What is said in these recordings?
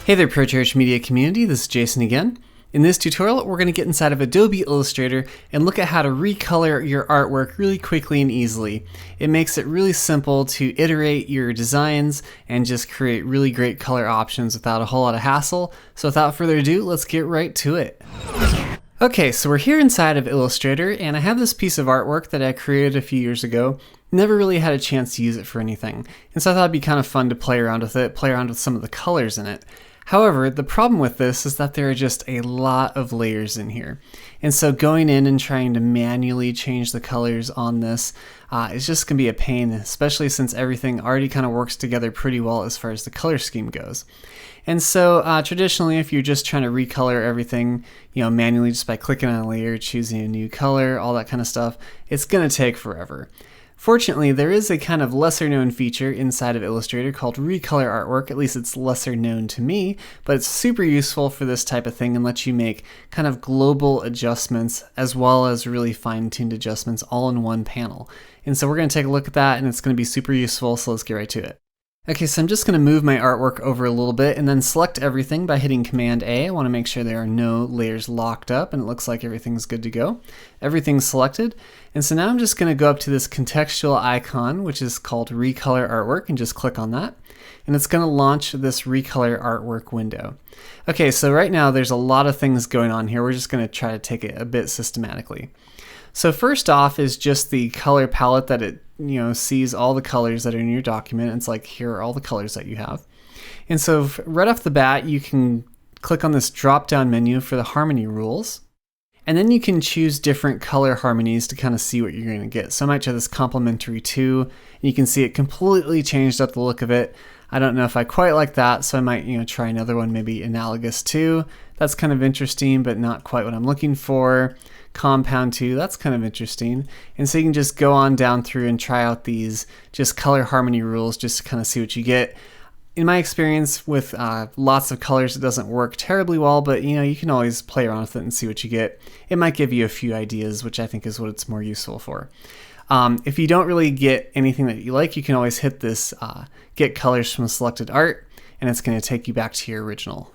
Hey there, ProChurch Media community, this is Jason again. In this tutorial, we're going to get inside of Adobe Illustrator and look at how to recolor your artwork really quickly and easily. It makes it really simple to iterate your designs and just create really great color options without a whole lot of hassle. So without further ado, let's get right to it. Okay, so we're here inside of Illustrator, and I have this piece of artwork that I created a few years ago. Never really had a chance to use it for anything, and so I thought it'd be kind of fun to play around with it, play around with some of the colors in it. However, the problem with this is that there are just a lot of layers in here. And so going in and trying to manually change the colors on this is just going to be a pain, especially since everything already kind of works together pretty well as far as the color scheme goes. And so traditionally, if you're just trying to recolor everything, manually just by clicking on a layer, choosing a new color, all that kind of stuff, it's going to take forever. Fortunately, there is a kind of lesser known feature inside of Illustrator called Recolor Artwork. At least it's lesser known to me, but it's super useful for this type of thing and lets you make kind of global adjustments as well as really fine-tuned adjustments all in one panel. And so we're going to take a look at that, and it's going to be super useful, so let's get right to it. Okay, so I'm just going to move my artwork over a little bit and then select everything by hitting Command A. I want to make sure there are no layers locked up, and it looks like everything's good to go. Everything's selected, and so now I'm just going to go up to this contextual icon, which is called Recolor Artwork, and just click on that. And it's going to launch this Recolor Artwork window. Okay, so right now there's a lot of things going on here. We're just going to try to take it a bit systematically. So first off is just the color palette that it sees all the colors that are in your document. It's like, here are all the colors that you have. And so right off the bat, you can click on this drop-down menu for the harmony rules. And then you can choose different color harmonies to kind of see what you're going to get. So I might try this complementary 2, and you can see it completely changed up the look of it. I don't know if I quite like that, so I might try another one, maybe analogous 2. That's kind of interesting, but not quite what I'm looking for. Compound 2, that's kind of interesting. And so you can just go on down through and try out these just color harmony rules just to kind of see what you get. In my experience with lots of colors, it doesn't work terribly well, but you can always play around with it and see what you get. It might give you a few ideas, which I think is what it's more useful for. If you don't really get anything that you like, you can always hit this Get Colors from Selected Art, and it's going to take you back to your original.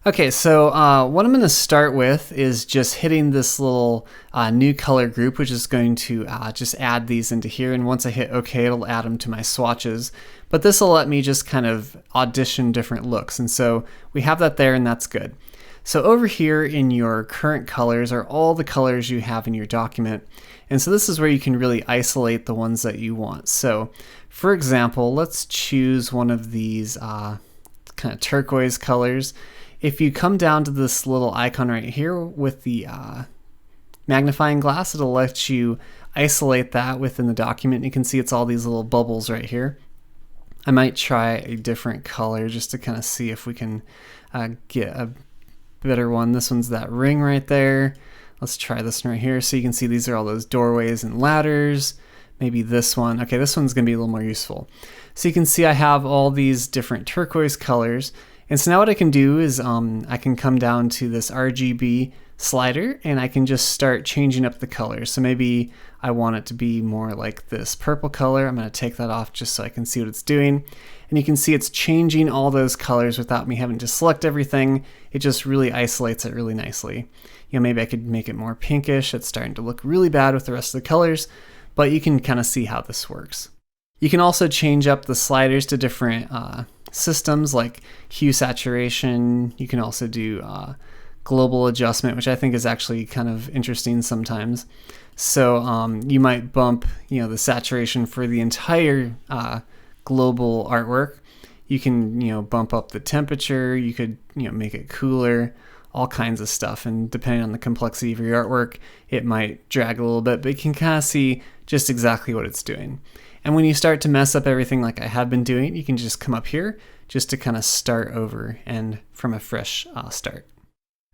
Okay, so what I'm going to start with is just hitting this little new color group, which is going to just add these into here. And once I hit OK, it'll add them to my swatches. But this will let me just kind of audition different looks. And so we have that there, and that's good. So over here in your current colors are all the colors you have in your document. And so this is where you can really isolate the ones that you want. So for example, let's choose one of these kind of turquoise colors. If you come down to this little icon right here with the magnifying glass, it'll let you isolate that within the document. You can see it's all these little bubbles right here. I might try a different color just to kind of see if we can get a better one. This one's that ring right there. Let's try this one right here. So you can see these are all those doorways and ladders. Maybe this one. Okay, this one's going to be a little more useful. So you can see I have all these different turquoise colors. And so now what I can do is I can come down to this RGB slider, and I can just start changing up the colors. So maybe I want it to be more like this purple color. I'm going to take that off just so I can see what it's doing. And you can see it's changing all those colors without me having to select everything. It just really isolates it really nicely. Maybe I could make it more pinkish. It's starting to look really bad with the rest of the colors, but you can kind of see how this works. You can also change up the sliders to different systems like hue saturation. You can also do global adjustment, which I think is actually kind of interesting sometimes. So you might bump the saturation for the entire global artwork. You can bump up the temperature. You could make it cooler, all kinds of stuff. And depending on the complexity of your artwork, it might drag a little bit, but you can kind of see just exactly what it's doing. And when you start to mess up everything like I have been doing, you can just come up here just to kind of start over and from a fresh start.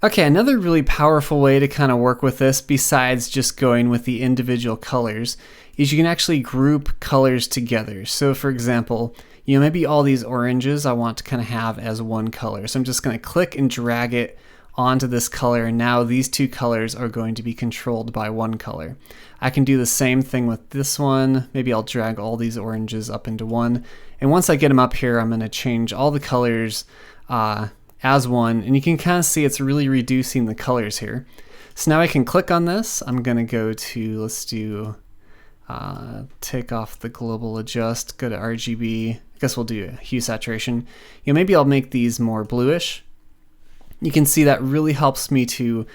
Okay, another really powerful way to kind of work with this, besides just going with the individual colors, is you can actually group colors together. So for example, maybe all these oranges I want to kind of have as one color. So I'm just going to click and drag it onto this color, and now these two colors are going to be controlled by one color. I can do the same thing with this one. Maybe I'll drag all these oranges up into one, and once I get them up here, I'm going to change all the colors as one, and you can kind of see it's really reducing the colors here. So now I can click on this. I'm gonna go to, let's do, take off the global adjust, go to RGB. I guess we'll do hue saturation. Maybe I'll make these more bluish. You can see that really helps me to,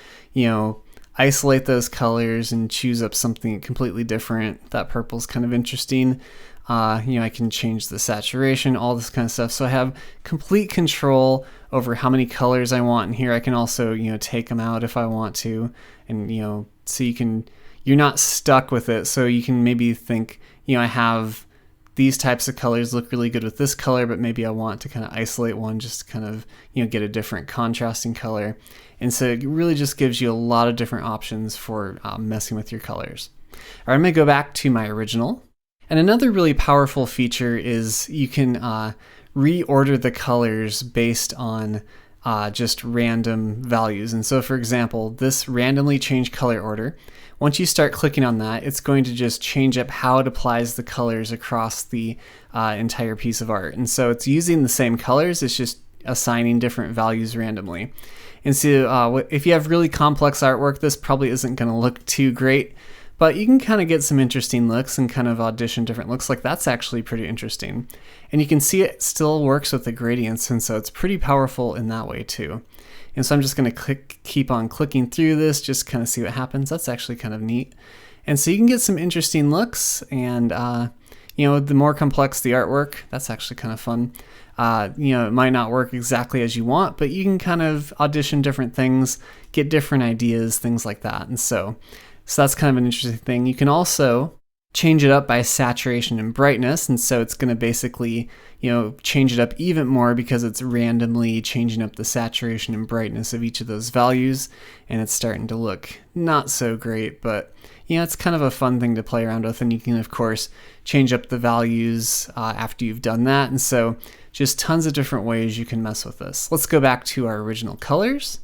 isolate those colors and choose up something completely different. That purple's kind of interesting. I can change the saturation, all this kind of stuff. So I have complete control over how many colors I want in here. I can also, take them out if I want to, and so you're not stuck with it. So you can maybe think, I have these types of colors look really good with this color, but maybe I want to kind of isolate one just to kind of, get a different contrasting color. And so it really just gives you a lot of different options for messing with your colors. All right, I'm gonna go back to my original. And another really powerful feature is you can reorder the colors based on just random values. And so for example, this randomly change color order, once you start clicking on that, it's going to just change up how it applies the colors across the entire piece of art. And so it's using the same colors, it's just assigning different values randomly. And so if you have really complex artwork, this probably isn't going to look too great, but you can kind of get some interesting looks and kind of audition different looks. Like that's actually pretty interesting. And you can see it still works with the gradients, and so it's pretty powerful in that way too. And so I'm just going to keep on clicking through this, just kind of see what happens. That's actually kind of neat. And so you can get some interesting looks, and the more complex the artwork, that's actually kind of fun. It might not work exactly as you want, but you can kind of audition different things, get different ideas, things like that. And so that's kind of an interesting thing. You can also change it up by saturation and brightness, and so it's going to basically change it up even more because it's randomly changing up the saturation and brightness of each of those values, and it's starting to look not so great, but it's kind of a fun thing to play around with. And you can of course change up the values after you've done that, and so just tons of different ways you can mess with this. Let's go back to our original colors.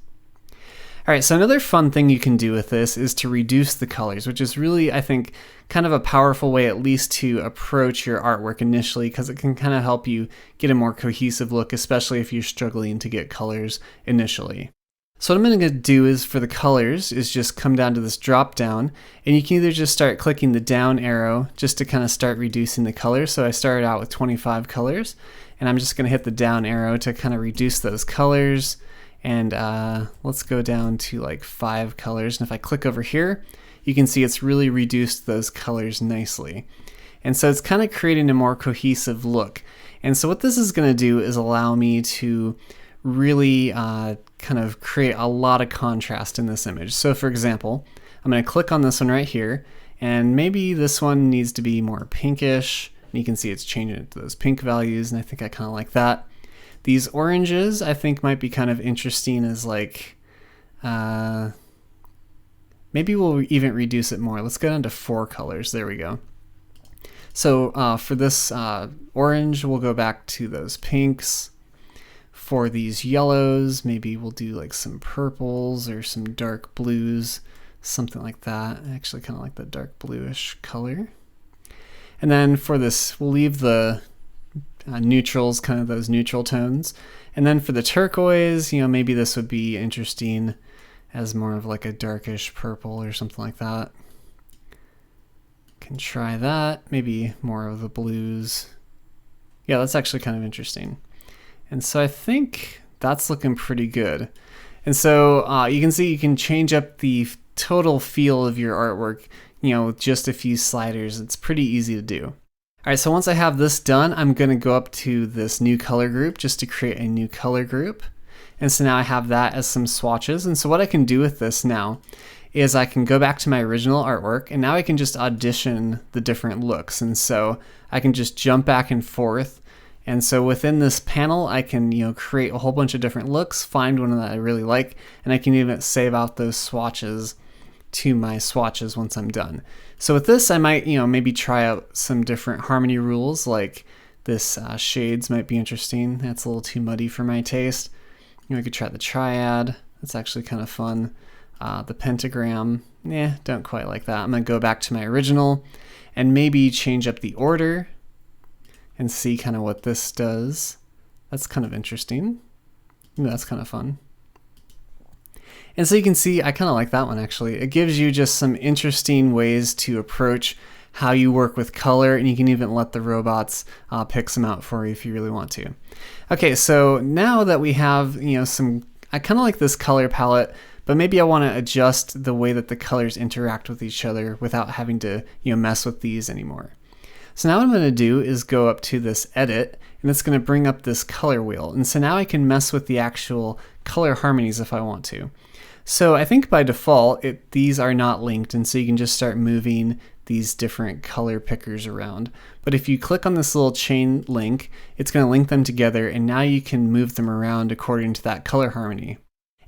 All right, so another fun thing you can do with this is to reduce the colors, which is really, I think, kind of a powerful way at least to approach your artwork initially, because it can kind of help you get a more cohesive look, especially if you're struggling to get colors initially. So what I'm going to do is for the colors is just come down to this drop down, and you can either just start clicking the down arrow just to kind of start reducing the colors. So I started out with 25 colors, and I'm just going to hit the down arrow to kind of reduce those colors. And let's go down to like 5 colors. And if I click over here, you can see it's really reduced those colors nicely. And so it's kind of creating a more cohesive look. And so what this is going to do is allow me to really kind of create a lot of contrast in this image. So for example, I'm going to click on this one right here, and maybe this one needs to be more pinkish. And you can see it's changing it to those pink values, and I think I kind of like that. These oranges I think might be kind of interesting as like, maybe we'll even reduce it more. Let's go down to 4 colors. There we go. So for this orange, we'll go back to those pinks. For these yellows, maybe we'll do like some purples or some dark blues, something like that. I actually kind of like the dark bluish color. And then for this, we'll leave the neutrals, kind of those neutral tones. And then for the turquoise, maybe this would be interesting as more of like a darkish purple or something like that. Can try that. Maybe more of the blues. Yeah, that's actually kind of interesting. And so I think that's looking pretty good. And so you can see you can change up the total feel of your artwork, with just a few sliders. It's pretty easy to do. All right, so once I have this done, I'm going to go up to this new color group just to create a new color group. And so now I have that as some swatches. And so what I can do with this now is I can go back to my original artwork, and now I can just audition the different looks. And so I can just jump back and forth. And so within this panel, I can create a whole bunch of different looks, find one that I really like, and I can even save out those swatches to my swatches once I'm done. So with this, I might maybe try out some different harmony rules, like this shades might be interesting. That's a little too muddy for my taste. I could try the triad. That's actually kind of fun. The pentagram, don't quite like that. I'm gonna go back to my original and maybe change up the order and see kind of what this does. That's kind of interesting. That's kind of fun. And so you can see, I kind of like that one actually. It gives you just some interesting ways to approach how you work with color, and you can even let the robots pick some out for you if you really want to. Okay, so now that we have, I kind of like this color palette, but maybe I want to adjust the way that the colors interact with each other without having to, mess with these anymore. So now what I'm going to do is go up to this edit, and it's going to bring up this color wheel. And so now I can mess with the actual color harmonies if I want to. So I think by default, these are not linked, and so you can just start moving these different color pickers around. But if you click on this little chain link, it's going to link them together, and now you can move them around according to that color harmony.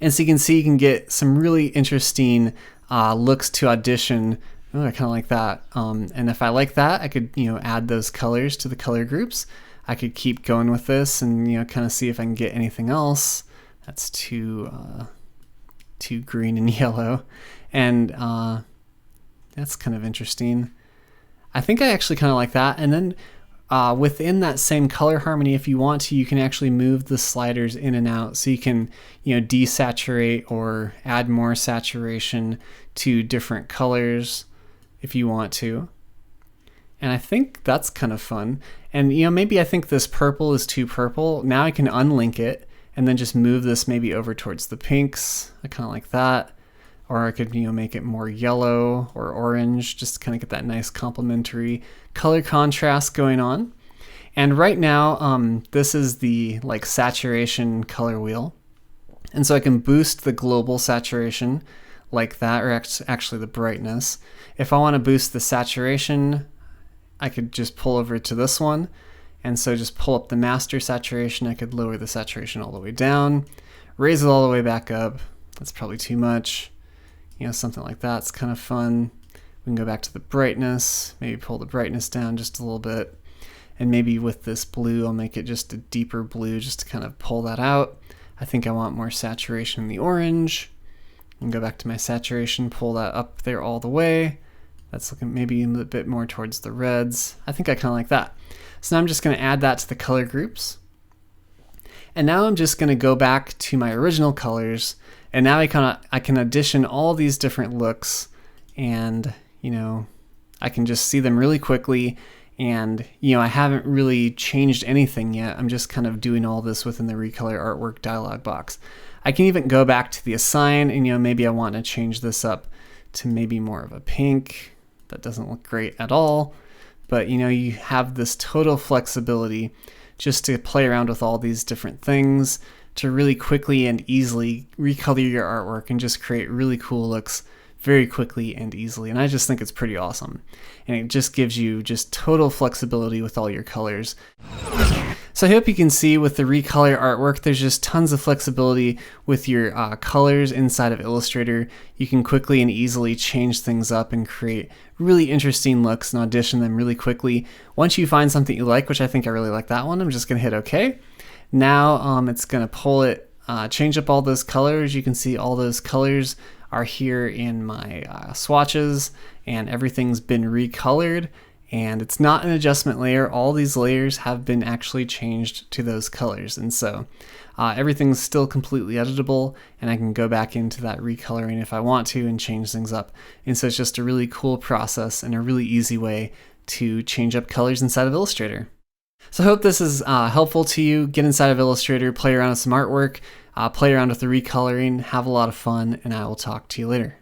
And so you can see you can get some really interesting looks to Audition. Oh, I kind of like that. And if I like that, I could add those colors to the color groups. I could keep going with this and kind of see if I can get anything else. That's too green and yellow, and that's kind of interesting. I think I actually kind of like that. And then within that same color harmony, if you want to, you can actually move the sliders in and out, so you can desaturate or add more saturation to different colors if you want to. And I think that's kind of fun. And maybe I think this purple is too purple. Now I can unlink it and then just move this maybe over towards the pinks. I kind of like that. Or I could make it more yellow or orange, just to kind of get that nice complementary color contrast going on. And right now, this is the saturation color wheel. And so I can boost the global saturation like that, or actually the brightness. If I want to boost the saturation, I could just pull over to this one. And so just pull up the master saturation. I could lower the saturation all the way down, raise it all the way back up. That's probably too much. Something like that's kind of fun. We can go back to the brightness, maybe pull the brightness down just a little bit. And maybe with this blue, I'll make it just a deeper blue just to kind of pull that out. I think I want more saturation in the orange. And go back to my saturation, pull that up there all the way. That's looking maybe a little bit more towards the reds. I think I kind of like that. So now I'm just going to add that to the color groups. And now I'm just going to go back to my original colors, and now I can audition all these different looks, and I can just see them really quickly. And I haven't really changed anything yet. I'm just kind of doing all this within the Recolor artwork dialog box. I can even go back to the assign, and maybe I want to change this up to maybe more of a pink. That doesn't look great at all. But you have this total flexibility just to play around with all these different things to really quickly and easily recolor your artwork and just create really cool looks very quickly and easily. And I just think it's pretty awesome. And it just gives you just total flexibility with all your colors. So I hope you can see with the Recolor artwork, there's just tons of flexibility with your colors inside of Illustrator. You can quickly and easily change things up and create really interesting looks and audition them really quickly. Once you find something you like, which I think I really like that one, I'm just going to hit OK. Now it's going to pull it, change up all those colors. You can see all those colors are here in my swatches, and everything's been recolored. And it's not an adjustment layer. All these layers have been actually changed to those colors. And so everything's still completely editable, and I can go back into that recoloring if I want to and change things up. And so it's just a really cool process and a really easy way to change up colors inside of Illustrator. So I hope this is helpful to you. Get inside of Illustrator, play around with some artwork, play around with the recoloring, have a lot of fun, and I will talk to you later.